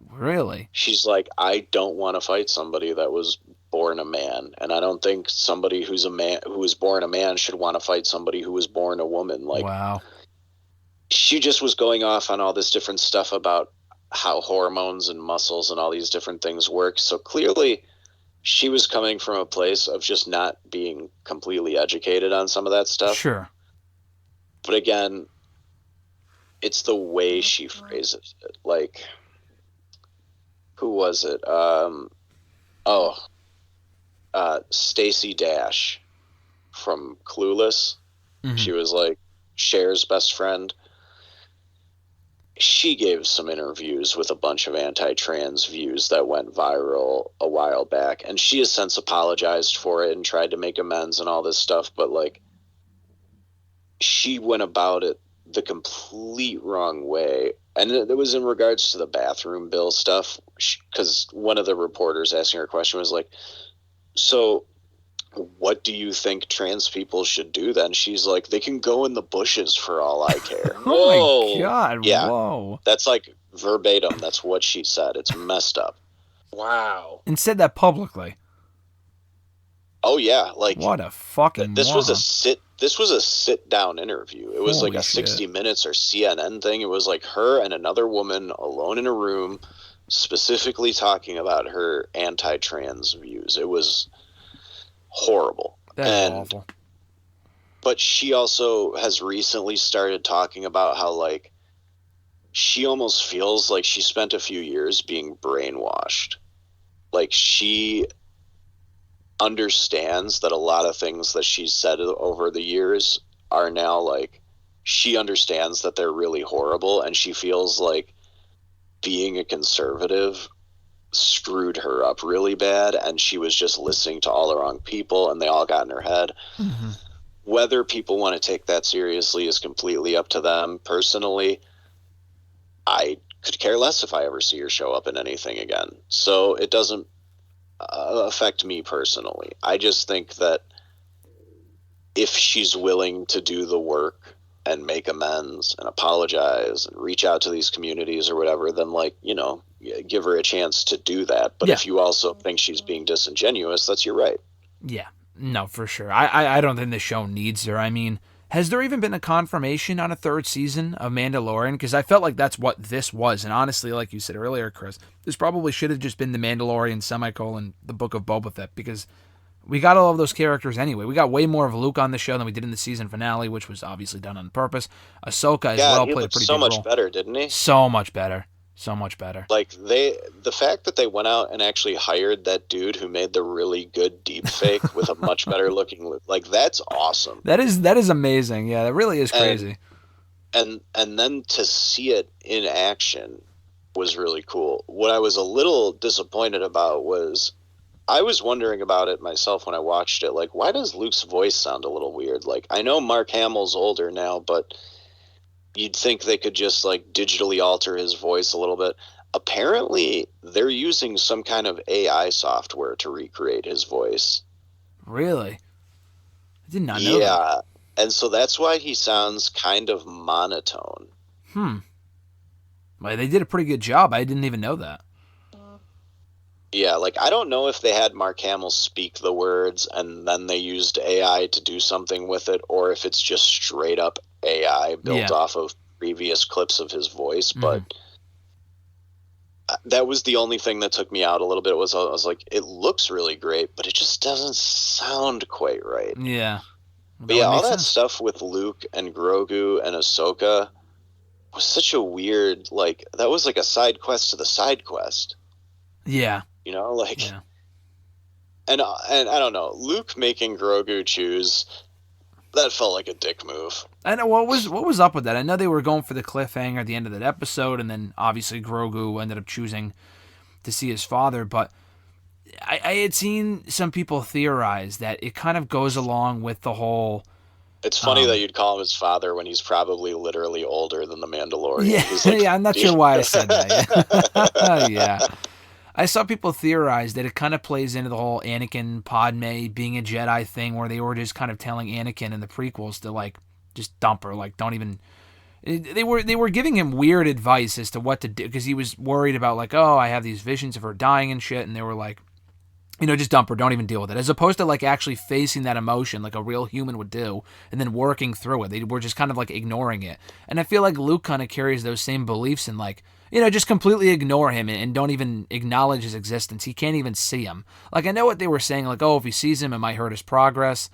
really, she's like, I don't want to fight somebody that was born a man, and I don't think somebody who was born a man should want to fight somebody who was born a woman. Like, wow. She just was going off on all this different stuff about how hormones and muscles and all these different things work. So clearly she was coming from a place of just not being completely educated on some of that stuff. Sure. But again, it's the way she phrases it. Like, who was it? Stacey Dash from Clueless. Mm-hmm. She was like Cher's best friend. She gave some interviews with a bunch of anti-trans views that went viral a while back, and she has since apologized for it and tried to make amends and all this stuff, but, like, she went about it the complete wrong way. And it was in regards to the bathroom bill stuff, because one of the reporters asking her question was like, so what do you think trans people should do then? She's like, they can go in the bushes for all I care. Oh my God. Yeah. Whoa. That's like verbatim. That's what she said. It's messed up. Wow. And said that publicly. Oh yeah. Like, what a fucking this moron. was a sit down interview. It was Holy like a shit. 60 Minutes or CNN thing. It was like her and another woman alone in a room specifically talking about her anti-trans views. It was horrible. That's awful. But she also has recently started talking about how, like, she almost feels like she spent a few years being brainwashed. Like, she understands that a lot of things that she's said over the years are now, like, she understands that they're really horrible, and she feels like being a conservative screwed her up really bad, and she was just listening to all the wrong people, and they all got in her head. Mm-hmm. Whether people want to take that seriously is completely up to them. Personally, I could care less if I ever see her show up in anything again. So it doesn't affect me personally. I just think that if she's willing to do the work and make amends and apologize and reach out to these communities or whatever, then, like, you know, give her a chance to do that. But if you also think she's being disingenuous, that's your right. Yeah, no, for sure. I don't think the show needs her. I mean, has there even been a confirmation on a third season of Mandalorian? Because I felt like that's what this was. And honestly, like you said earlier, Chris, this probably should have just been the Mandalorian semicolon, the Book of Boba Fett, because we got all of those characters anyway. We got way more of Luke on the show than we did in the season finale, which was obviously done on purpose. Ahsoka as well played a pretty big role. So much better, didn't he? So much better. So much better. Like, the fact that they went out and actually hired that dude who made the really good deep fake with a much better looking Luke, like, that's awesome. That is amazing. Yeah, that really is crazy. And then to see it in action was really cool. What I was a little disappointed about was, I was wondering about it myself when I watched it. Like, why does Luke's voice sound a little weird? Like, I know Mark Hamill's older now, but you'd think they could just, like, digitally alter his voice a little bit. Apparently, they're using some kind of AI software to recreate his voice. Really? I did not know that. Yeah, and so that's why he sounds kind of monotone. Well, they did a pretty good job. I didn't even know that. Yeah, like, I don't know if they had Mark Hamill speak the words and then they used AI to do something with it, or if it's just straight up AI built off of previous clips of his voice, but that was the only thing that took me out a little bit. I was like, it looks really great, but it just doesn't sound quite right. Yeah. But yeah, all that stuff with Luke and Grogu and Ahsoka was such a weird, like, that was like a side quest to the side quest. Yeah. You know, like, and I don't know, Luke making Grogu choose, that felt like a dick move. I know, what was up with that? I know they were going for the cliffhanger at the end of that episode, and then obviously Grogu ended up choosing to see his father, but I had seen some people theorize that it kind of goes along with the whole... It's funny that you'd call him his father when he's probably literally older than the Mandalorian. Yeah, he's like, I'm not sure why I said that. Yeah. I saw people theorize that it kind of plays into the whole Anakin Padme being a Jedi thing, where they were just kind of telling Anakin in the prequels to, like, just dump her, like, don't even... They were giving him weird advice as to what to do, because he was worried about, like, oh, I have these visions of her dying and shit, and they were like, you know, just dump her, don't even deal with it, as opposed to, like, actually facing that emotion like a real human would do, and then working through it. They were just kind of, like, ignoring it. And I feel like Luke kind of carries those same beliefs and, like, you know, just completely ignore him and don't even acknowledge his existence. He can't even see him. Like, I know what they were saying, like, oh, if he sees him, it might hurt his progress.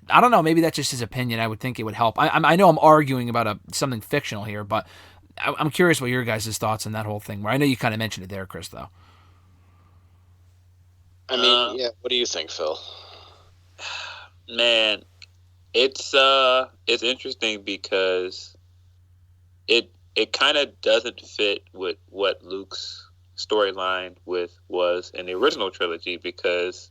I don't know, maybe that's just his opinion. I would think it would help. I know I'm arguing about something fictional here, but I'm curious what your guys' thoughts on that whole thing were. I know you kind of mentioned it there, Chris, though. I mean, yeah, what do you think, Phil? Man, it's interesting because it kind of doesn't fit with what Luke's storyline was in the original trilogy, because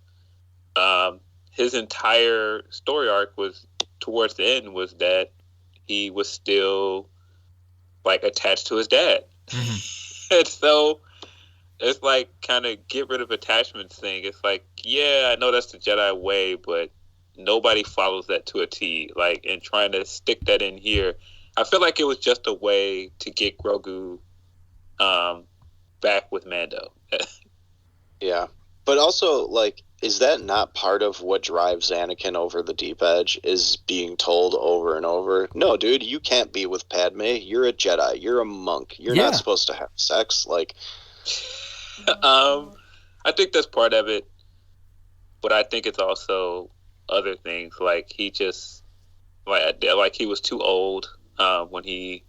his entire story arc was towards the end was that he was still, like, attached to his dad. And so it's like, kind of get rid of attachments thing. It's like, yeah, I know that's the Jedi way, but nobody follows that to a T. Like, and trying to stick that in here, I feel like it was just a way to get Grogu back with Mando. Yeah. But also, like, is that not part of what drives Anakin over the deep edge, is being told over and over, no, dude, you can't be with Padme. You're a Jedi. You're a monk. You're not supposed to have sex. Like, I think that's part of it, but I think it's also other things. Like, he just, like he was too old when he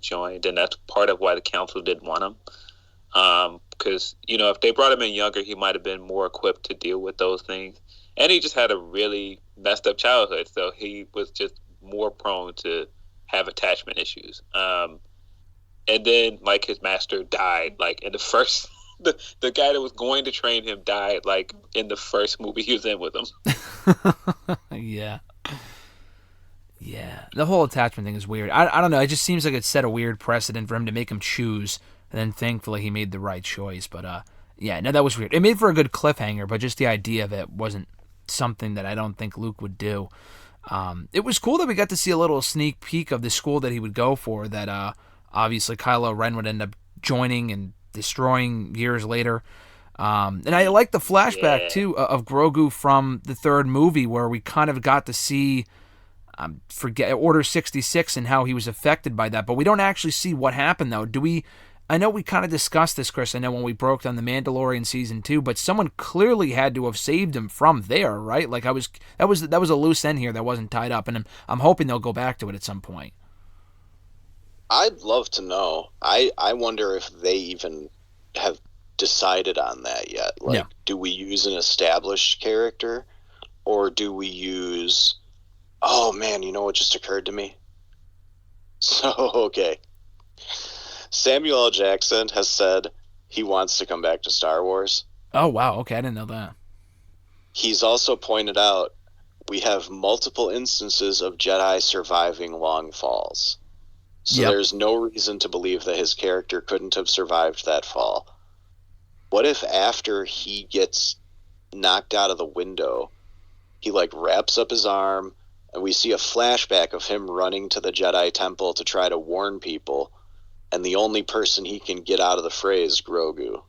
joined, and that's part of why the council didn't want him. Because, you know, if they brought him in younger, he might have been more equipped to deal with those things. And he just had a really messed up childhood, so he was just more prone to have attachment issues. And then like his master died like in the first. The guy that was going to train him died like in the first movie he was in with him. Yeah. Yeah. The whole attachment thing is weird. I don't know. It just seems like it set a weird precedent for him to make him choose. And then thankfully he made the right choice. But yeah, no, that was weird. It made for a good cliffhanger, but just the idea of it wasn't something that I don't think Luke would do. It was cool that we got to see a little sneak peek of the school that he would go for that obviously Kylo Ren would end up joining and destroying years later. And I like the flashback, too, of Grogu from the third movie where we kind of got to see forget Order 66 and how he was affected by that. But we don't actually see what happened, though. Do we... I know we kind of discussed this, Chris, I know when we broke down The Mandalorian Season 2, but someone clearly had to have saved him from there, right? Like, that was a loose end here that wasn't tied up, and I'm hoping they'll go back to it at some point. I'd love to know. I wonder if they even have decided on that yet. Like, do we use an established character, or do we use... Oh, man, you know what just occurred to me? So, okay. Samuel L. Jackson has said he wants to come back to Star Wars. Oh, wow. Okay, I didn't know that. He's also pointed out we have multiple instances of Jedi surviving long falls. So there's no reason to believe that his character couldn't have survived that fall. What if after he gets knocked out of the window, he like wraps up his arm and we see a flashback of him running to the Jedi Temple to try to warn people, and the only person he can get out of the fray is Grogu.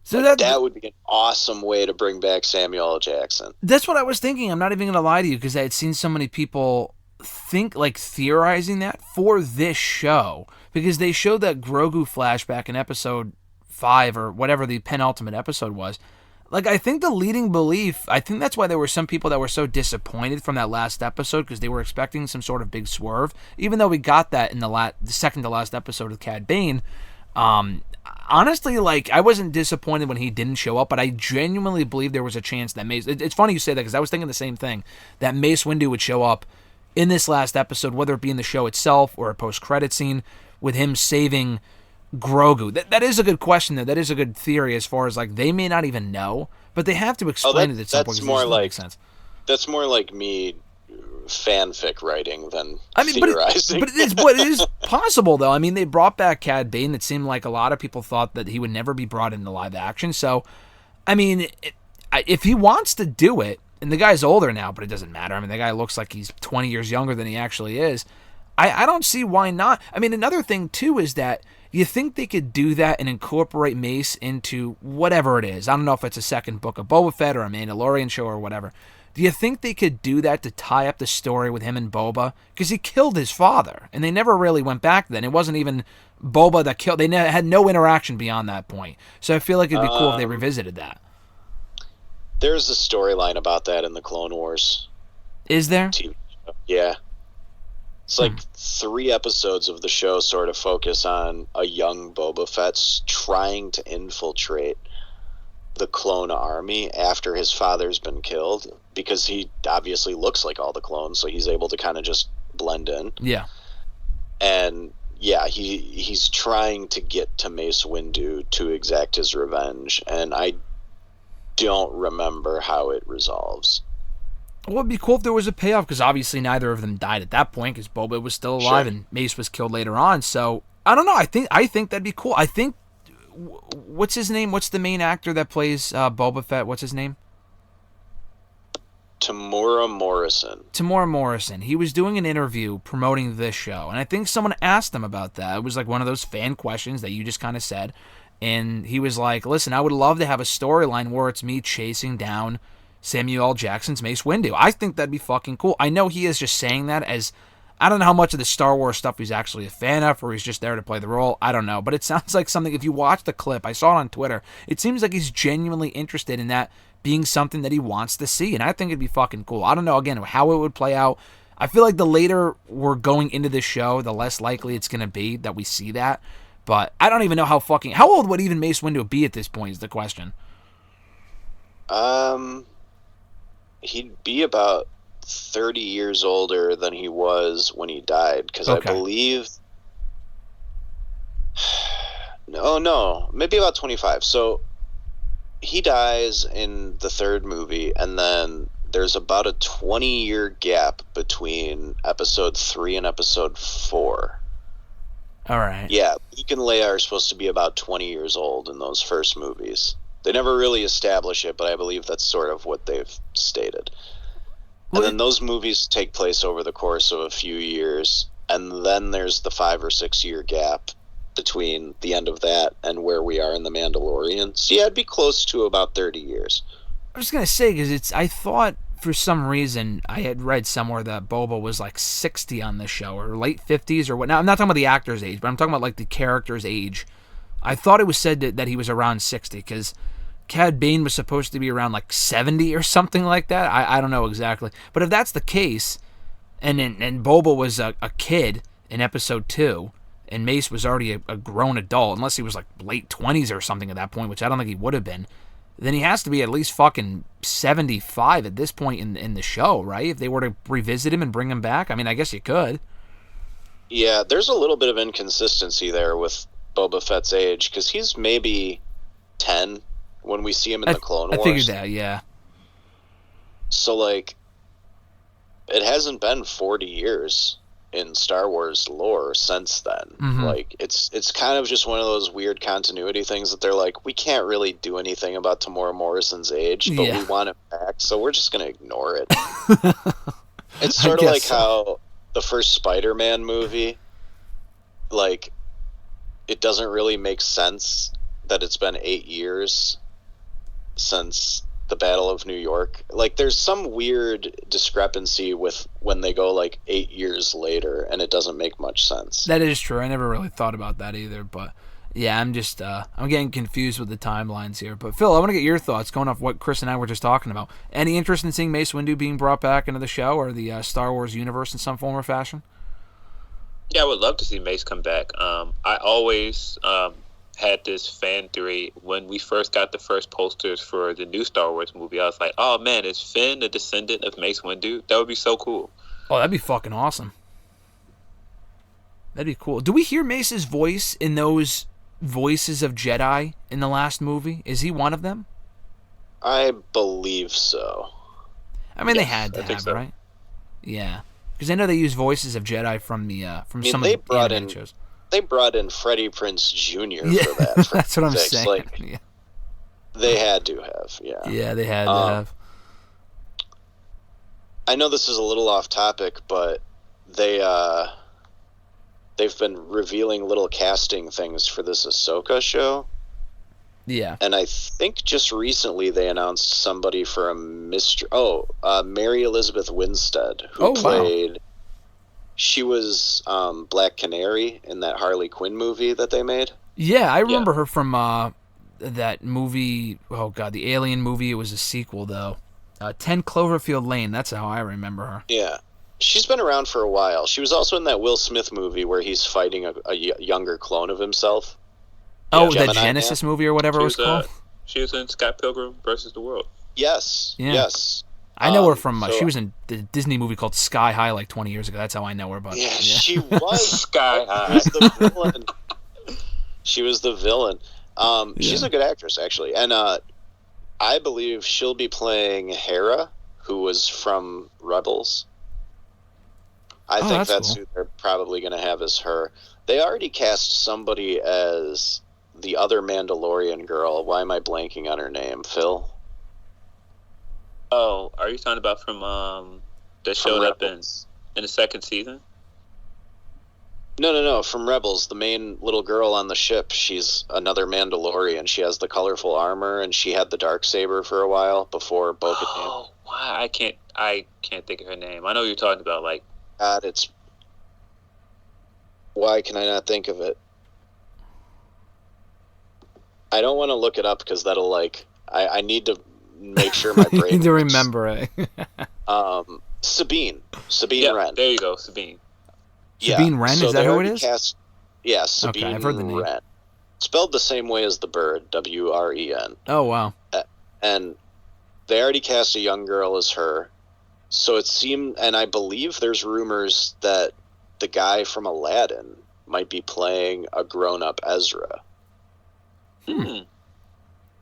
So that would be an awesome way to bring back Samuel L. Jackson. That's what I was thinking. I'm not even going to lie to you because I had seen so many people theorizing that for this show, because they showed that Grogu flashback in episode 5 or whatever the penultimate episode was. Like, I think the leading belief, I think that's why there were some people that were so disappointed from that last episode, because they were expecting some sort of big swerve, even though we got that in the second to last episode of Cad Bane. Honestly, like, I wasn't disappointed when he didn't show up, but I genuinely believe there was a chance that Mace... It's funny you say that, because I was thinking the same thing, that Mace Windu would show up in this last episode, whether it be in the show itself or a post-credit scene, with him saving Grogu. That is a good question, though. That is a good theory as far as, like, they may not even know, but they have to explain it at some point. That's more like... Sense. That's more like me fanfic writing than theorizing. But it is possible, though. I mean, they brought back Cad Bane. It seemed like a lot of people thought that he would never be brought into live action. So, I mean, if he wants to do it, and the guy's older now, but it doesn't matter. I mean, the guy looks like he's 20 years younger than he actually is. I don't see why not. I mean, another thing, too, is that you think they could do that and incorporate Mace into whatever it is. I don't know if it's a second Book of Boba Fett or a Mandalorian show or whatever. Do you think they could do that to tie up the story with him and Boba? Because he killed his father, and they never really went back then. It wasn't even Boba that killed... They had no interaction beyond that point. So I feel like it'd be cool if they revisited that. There's a storyline about that in the Clone Wars. Is there? Yeah. It's like 3 episodes of the show sort of focus on a young Boba Fett's trying to infiltrate the clone army after his father's been killed, because he obviously looks like all the clones, so he's able to kind of just blend in. Yeah. And yeah, he's trying to get to Mace Windu to exact his revenge, and I don't remember how it resolves. Well, it'd be cool if there was a payoff, because obviously neither of them died at that point, because Boba was still alive and Mace was killed later on. So I don't know. I think that'd be cool. I think what's his name? What's the main actor that plays Boba Fett? What's his name? Tamura Morrison. He was doing an interview promoting this show, and I think someone asked him about that. It was like one of those fan questions that you just kind of said, and he was like, listen, I would love to have a storyline where it's me chasing down Samuel L. Jackson's Mace Windu. I think that'd be fucking cool. I know he is just saying that as... I don't know how much of the Star Wars stuff he's actually a fan of, or he's just there to play the role. I don't know. But it sounds like something, if you watch the clip, I saw it on Twitter, it seems like he's genuinely interested in that being something that he wants to see. And I think it'd be fucking cool. I don't know, again, how it would play out. I feel like the later we're going into this show, the less likely it's going to be that we see that. But I don't even know how old would even Mace Windu be at this point is the question. He'd be about 30 years older than he was when he died, because I believe... No, maybe about 25. So he dies in the third movie, and then there's about a 20-year gap between episode 3 and episode 4. All right. Yeah, Luke and Leia are supposed to be about 20 years old in those first movies. They never really establish it, but I believe that's sort of what they've stated. And then those movies take place over the course of a few years, and then there's the 5 or 6 year gap between the end of that and where we are in The Mandalorian. So yeah, it'd be close to about 30 years. I was going to say, because I thought for some reason I had read somewhere that Boba was like 60 on this show, or late 50s or what. Now, I'm not talking about the actor's age, but I'm talking about like the character's age. I thought it was said that he was around 60, because Cad Bane was supposed to be around like 70 or something like that. I don't know exactly. But if that's the case, and Boba was a kid in episode 2, and Mace was already a grown adult, unless he was like late 20s or something at that point, which I don't think he would have been, then he has to be at least fucking 75 at this point in the show, right? If they were to revisit him and bring him back, I mean, I guess you could. Yeah, there's a little bit of inconsistency there with Boba Fett's age, because he's maybe 10 when we see him in the Clone Wars. I figured that, yeah. So, like, it hasn't been 40 years in Star Wars lore since then. Mm-hmm. Like, it's kind of just one of those weird continuity things that they're like, we can't really do anything about Tamora Morrison's age, but we want him back, so we're just going to ignore it. It's sort of like how the first Spider-Man movie, like, it doesn't really make sense that it's been 8 years since the Battle of New York. Like, there's some weird discrepancy with when they go like 8 years later, and it doesn't make much sense. That is true. I never really thought about that either, but yeah, I'm just I'm getting confused with the timelines here. But Phil, I want to get your thoughts going off what Chris and I were just talking about. Any interest in seeing Mace Windu being brought back into the show or the Star Wars universe in some form or fashion? Yeah, I would love to see Mace come back. I always had this fan theory when we first got the first posters for the new Star Wars movie. I was like, oh man, is Finn a descendant of Mace Windu? That would be so cool. Oh, that'd be fucking awesome. That'd be cool. Do we hear Mace's voice in those voices of Jedi in the last movie? Is he one of them? I believe so. I mean, yes, they had to have, so. Right? Yeah. Because I know they use voices of Jedi from some of the animated shows. They brought in Freddie Prinze Jr. for that. For that's what I'm saying. Like, yeah. They had to have, yeah. Yeah, they had to have. I know this is a little off topic, but they've been revealing little casting things for this Ahsoka show. Yeah. And I think just recently they announced somebody for a Mary Elizabeth Winstead, who played... Wow. She was Black Canary in that Harley Quinn movie that they made. Yeah, I remember her from that movie. Oh, God, the Alien movie. It was a sequel, though. 10 Cloverfield Lane. That's how I remember her. Yeah. She's been around for a while. She was also in that Will Smith movie where he's fighting a younger clone of himself. Oh, the Genesis movie or whatever it was called? She was in Scott Pilgrim versus the World. Yes. Yeah. Yes. I know her from, she was in the Disney movie called Sky High like 20 years ago. That's how I know her. But yeah, she was Sky High. She was the villain. She's a good actress, actually. And I believe she'll be playing Hera, who was from Rebels. I think that's cool. Who they're probably going to have as her. They already cast somebody as the other Mandalorian girl. Why am I blanking on her name? Phil? Oh, are you talking about from that showed up in the second season? No. From Rebels, the main little girl on the ship. She's another Mandalorian. She has the colorful armor, and she had the Darksaber for a while before Bo-Katan. Oh, wow! I can't think of her name. I know what you're talking about. Like, God, it's. Why can I not think of it? I don't want to look it up because that'll I need to make sure my brain. Need to remember it. Sabine Wren. There you go, Sabine. Sabine Wren, is that who it is? Sabine I've heard the name. Wren. Spelled the same way as the bird, W-R-E-N. Oh, wow. And they already cast a young girl as her. So it seemed, and I believe there's rumors that the guy from Aladdin might be playing a grown-up Ezra.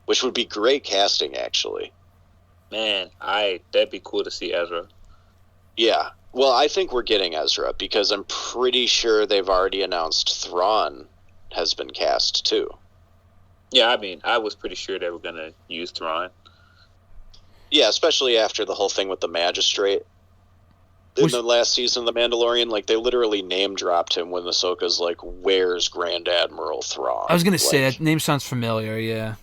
Which would be great casting, actually. Man, that'd be cool to see Ezra. Yeah. Well, I think we're getting Ezra, because I'm pretty sure they've already announced Thrawn has been cast, too. Yeah, I mean, I was pretty sure they were going to use Thrawn. Yeah, especially after the whole thing with the Magistrate. In the last season of The Mandalorian, like, they literally name-dropped him when Ahsoka's like, where's Grand Admiral Thrawn? I was going to say, that name sounds familiar, yeah.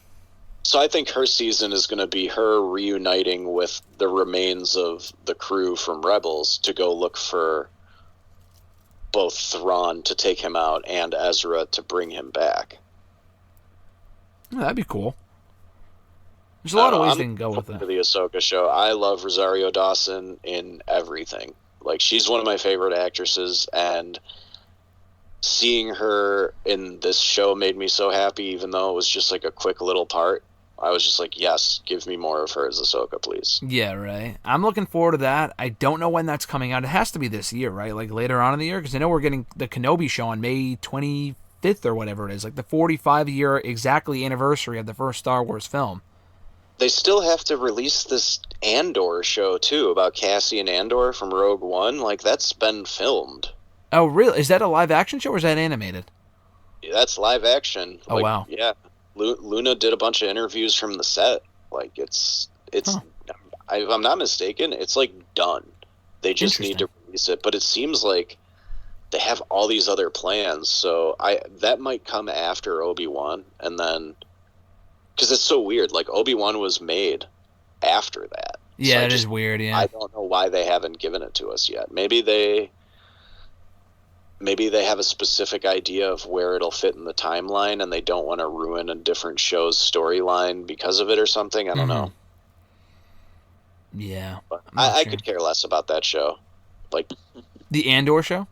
So I think her season is going to be her reuniting with the remains of the crew from Rebels to go look for both Thrawn to take him out and Ezra to bring him back. Oh, that'd be cool. There's a lot of ways they can go with it. For the Ahsoka show, I love Rosario Dawson in everything. Like, she's one of my favorite actresses, and seeing her in this show made me so happy, even though it was just like a quick little part. I was just like, yes, give me more of her as Ahsoka, please. Yeah, right. I'm looking forward to that. I don't know when that's coming out. It has to be this year, right? Like later on in the year? Because I know we're getting the Kenobi show on May 25th or whatever it is. Like the 45-year exactly anniversary of the first Star Wars film. They still have to release this Andor show, too, about Cassian Andor from Rogue One. Like, that's been filmed. Oh, really? Is that a live-action show or is that animated? That's live action. Oh, wow. Yeah. Luna did a bunch of interviews from the set. Like, it's if I'm not mistaken, it's, like, done. They just need to release it. But it seems like they have all these other plans, so that might come after Obi-Wan, and then... Because it's so weird. Like, Obi-Wan was made after that. Yeah, so it is weird, yeah. I don't know why they haven't given it to us yet. Maybe they have a specific idea of where it'll fit in the timeline, and they don't want to ruin a different show's storyline because of it or something. I don't know. Yeah. But I could care less about that show. Like the Andor show?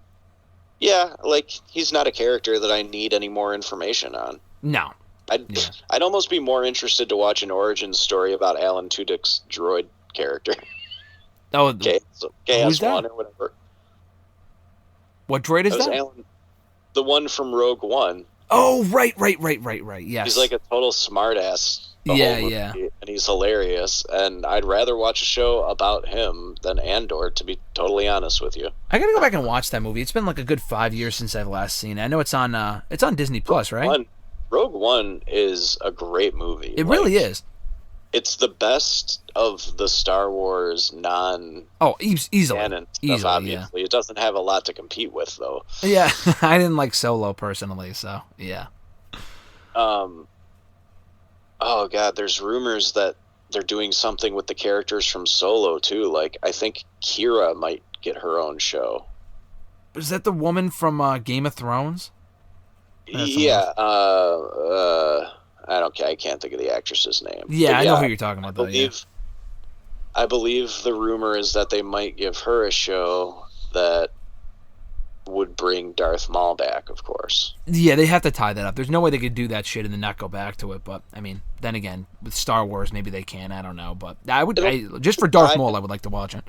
Yeah, like, he's not a character that I need any more information on. No. I'd almost be more interested to watch an origin story about Alan Tudyk's droid character. Oh, KS1 or whatever. What droid is that? Alan, the one from Rogue One. Oh, right. Yes. He's like a total smartass. Yeah. And he's hilarious. And I'd rather watch a show about him than Andor, to be totally honest with you. I gotta go back and watch that movie. It's been like a good 5 years since I've last seen it. I know it's on Disney Plus, right? Rogue One is a great movie. It really is. It's the best of the Star Wars easily. canon stuff, obviously. Yeah. It doesn't have a lot to compete with, though. Yeah, I didn't like Solo personally, so yeah. Oh god, there's rumors that they're doing something with the characters from Solo too. Like, I think Kira might get her own show. Is that the woman from Game of Thrones? Yeah, I can't think of the actress's name. Yeah, I know who you're talking about, though. I believe the rumor is that they might give her a show that would bring Darth Maul back, of course. Yeah, they have to tie that up. There's no way they could do that shit and then not go back to it. But, I mean, then again, with Star Wars, maybe they can. I don't know. But just for Darth Maul, I would like to watch it.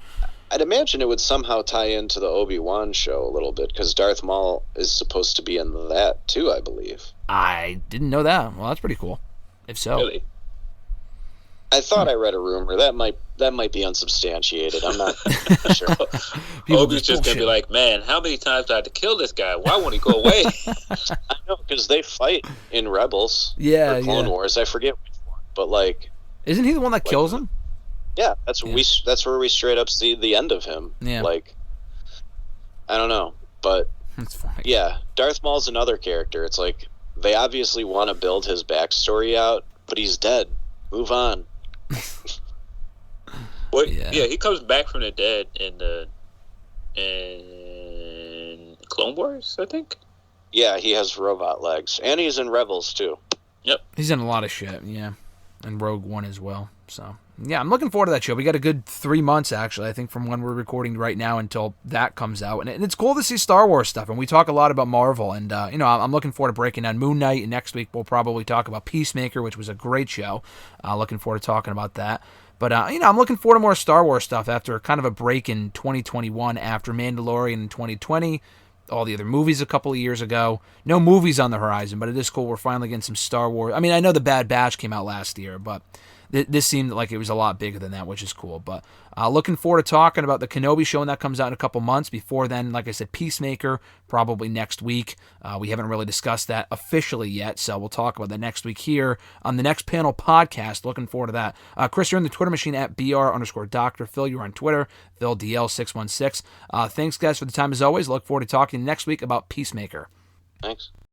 I'd imagine it would somehow tie into the Obi-Wan show a little bit, because Darth Maul is supposed to be in that, too, I believe. I didn't know that. Well, that's pretty cool. If so. Really? I thought I read a rumor. That might be unsubstantiated. I'm not sure. Obi's just going to be like, man, how many times do I have to kill this guy? Why won't he go away? I know, because they fight in Rebels. Yeah, or Clone Wars. I forget which one. But, like... Isn't he the one that kills him? Yeah, that's where we straight up see the end of him. Yeah. Like, I don't know. But, that's funny. Yeah, Darth Maul's another character. It's like, they obviously want to build his backstory out, but he's dead. Move on. Yeah, he comes back from the dead in Clone Wars, I think. Yeah, he has robot legs, and he's in Rebels too. Yep, he's in a lot of shit. Yeah, and Rogue One as well. So yeah, I'm looking forward to that show. We got a good 3 months actually, I think, from when we're recording right now until that comes out, and it's cool to see Star Wars stuff. And we talk a lot about Marvel, and I'm looking forward to breaking down Moon Knight. And next week we'll probably talk about Peacemaker, which was a great show. Looking forward to talking about that. But, I'm looking forward to more Star Wars stuff after kind of a break in 2021 after Mandalorian in 2020, all the other movies a couple of years ago. No movies on the horizon, but it is cool. We're finally getting some Star Wars. I mean, I know The Bad Batch came out last year, but this seemed like it was a lot bigger than that, which is cool. But looking forward to talking about the Kenobi show, and that comes out in a couple months. Before then, like I said, Peacemaker, probably next week. We haven't really discussed that officially yet, so we'll talk about that next week here on the Next Panel podcast. Looking forward to that. Chris, you're in the Twitter machine at BR_Doctor. Phil, you're on Twitter, PhilDL616. Thanks, guys, for the time as always. Look forward to talking next week about Peacemaker. Thanks.